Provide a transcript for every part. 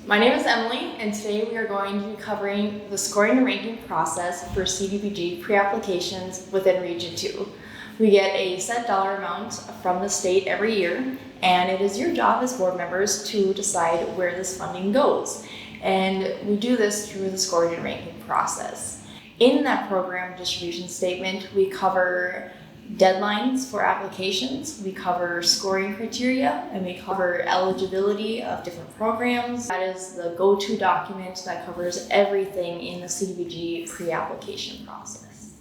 My name is Emily, and today we are going to be covering the scoring and ranking process for CDBG pre-applications within Region 2. We get a set dollar amount from the state every year, and it is your job as board members to decide where this funding goes. And we do this through the scoring and ranking process. In that program distribution statement, we cover deadlines for applications, we cover scoring criteria, and we cover eligibility of different programs. That is the go-to document that covers everything in the CDBG pre-application process.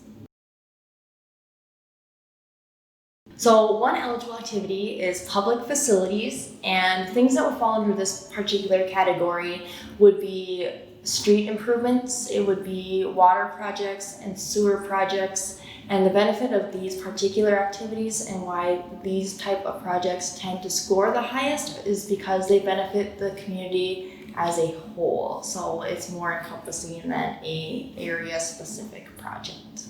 So one eligible activity is public facilities, and things that would fall under this particular category would be street improvements, it would be water projects and sewer projects. And the benefit of these particular activities and why these type of projects tend to score the highest is because they benefit the community as a whole. So it's more encompassing than a area specific project.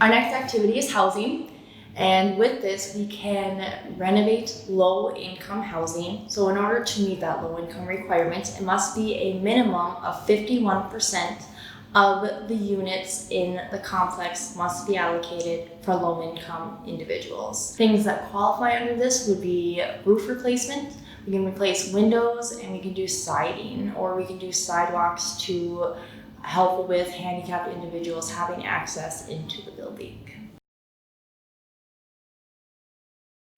Our next activity is housing. And with this, we can renovate low-income housing. So in order to meet that low-income requirement, it must be a minimum of 51% of the units in the complex must be allocated for low-income individuals. Things that qualify under this would be roof replacement. We can replace windows, and we can do siding, or we can do sidewalks to help with handicapped individuals having access into the building.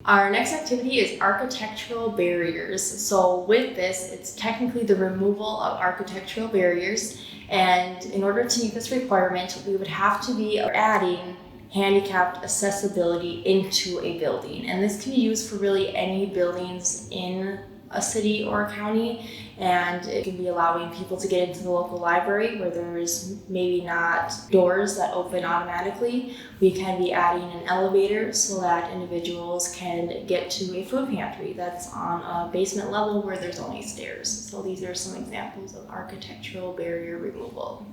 Our next activity is architectural barriers. So with this, it's technically the removal of architectural barriers. And in order to meet this requirement, we would have to be adding handicapped accessibility into a building. And this can be used for really any buildings in a city or a county. And it can be allowing people to get into the local library where there's maybe not doors that open automatically. We can be adding an elevator so that individuals can get to a food pantry that's on a basement level where there's only stairs. So these are some examples of architectural barrier removal.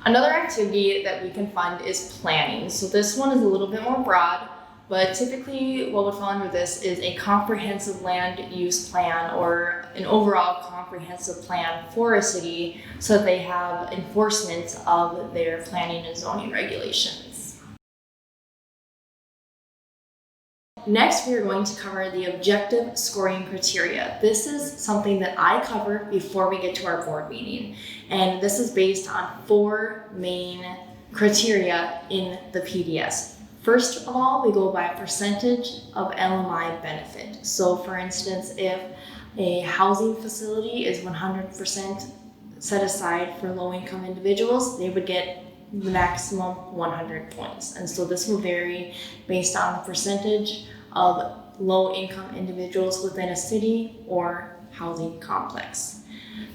Another activity that we can fund is planning. So this one is a little bit more broad. But typically what would fall under this is a comprehensive land use plan or an overall comprehensive plan for a city so that they have enforcement of their planning and zoning regulations. Next, we are going to cover the objective scoring criteria. This is something that I cover before we get to our board meeting. And this is based on 4 main criteria in the PDS. First of all, we go by a percentage of LMI benefit. So for instance, if a housing facility is 100% set aside for low-income individuals, they would get the maximum 100 points. And so this will vary based on the percentage of low-income individuals within a city or housing complex.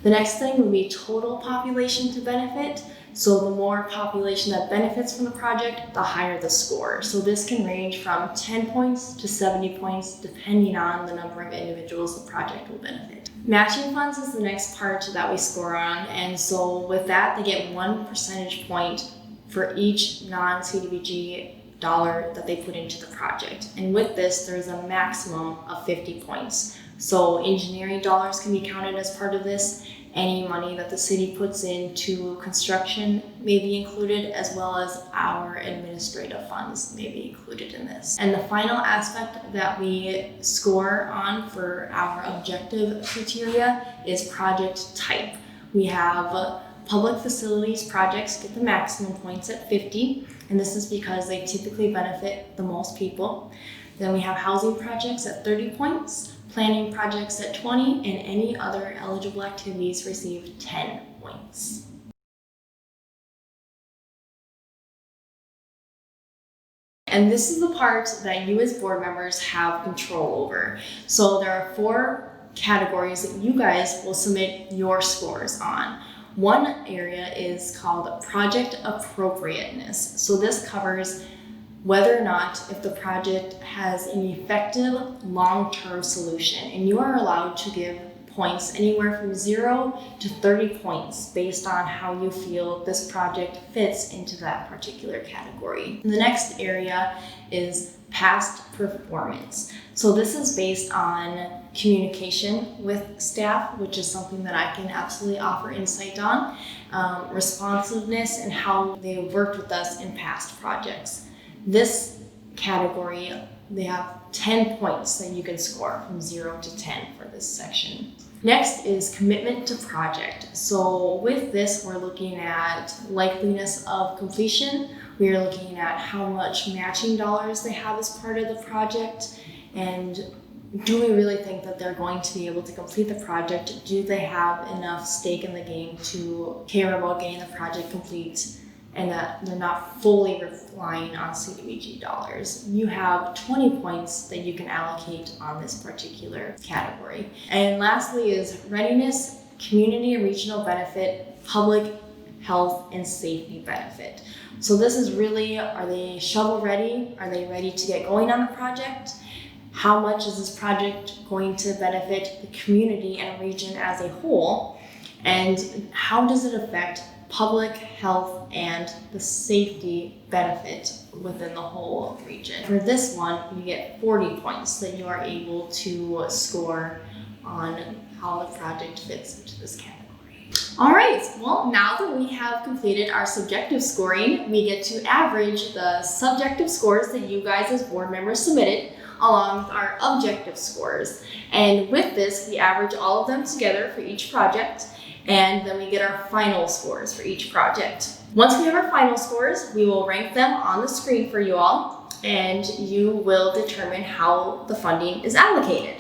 The next thing would be total population to benefit. So the more population that benefits from the project, the higher the score. So this can range from 10 points to 70 points, depending on the number of individuals the project will benefit. Matching funds is the next part that we score on. And so with that, they get 1 percentage point for each non-CDBG dollar that they put into the project. And with this, there's a maximum of 50 points. So engineering dollars can be counted as part of this. Any money that the city puts into construction may be included, as well as our administrative funds may be included in this. And the final aspect that we score on for our objective criteria is project type. We have public facilities projects get the maximum points at 50, and this is because they typically benefit the most people. Then we have housing projects at 30 points. Planning projects at 20, and any other eligible activities receive 10 points. And this is the part that you as board members have control over. So there are 4 categories that you guys will submit your scores on. One area is called project appropriateness. So this covers whether or not if the project has an effective long-term solution, and you are allowed to give points anywhere from 0 to 30 points based on how you feel this project fits into that particular category. And the next area is past performance. So this is based on communication with staff, which is something that I can absolutely offer insight on, responsiveness, and how they worked with us in past projects. This category, they have 10 points that you can score from 0 to 10 for this section. Next is commitment to project. So with this, we're looking at likeliness of completion. We are looking at how much matching dollars they have as part of the project, and do we really think that they're going to be able to complete the project? Do they have enough stake in the game to care about getting the project complete, and that they're not fully relying on CDBG dollars? You have 20 points that you can allocate on this particular category. And lastly is readiness, community and regional benefit, public health and safety benefit. So this is really, are they shovel ready? Are they ready to get going on the project? How much is this project going to benefit the community and region as a whole? And how does it affect public health and the safety benefit within the whole region? For this one, you get 40 points that you are able to score on how the project fits into this category. All right, well, now that we have completed our subjective scoring, we get to average the subjective scores that you guys as board members submitted along with our objective scores. And with this, we average all of them together for each project, and then we get our final scores for each project. Once we have our final scores, we will rank them on the screen for you all, and you will determine how the funding is allocated.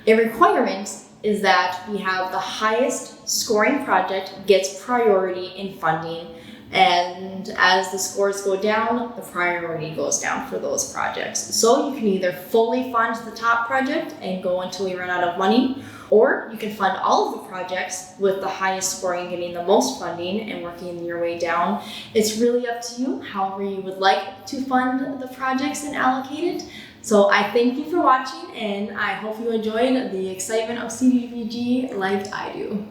A requirement is that we have the highest scoring project gets priority in funding, and as the scores go down, the priority goes down for those projects. So you can either fully fund the top project and go until we run out of money, or you can fund all of the projects with the highest scoring getting the most funding and working your way down. It's really up to you, however you would like to fund the projects and allocate it. So I thank you for watching, and I hope you enjoyed the excitement of CDBG like I do.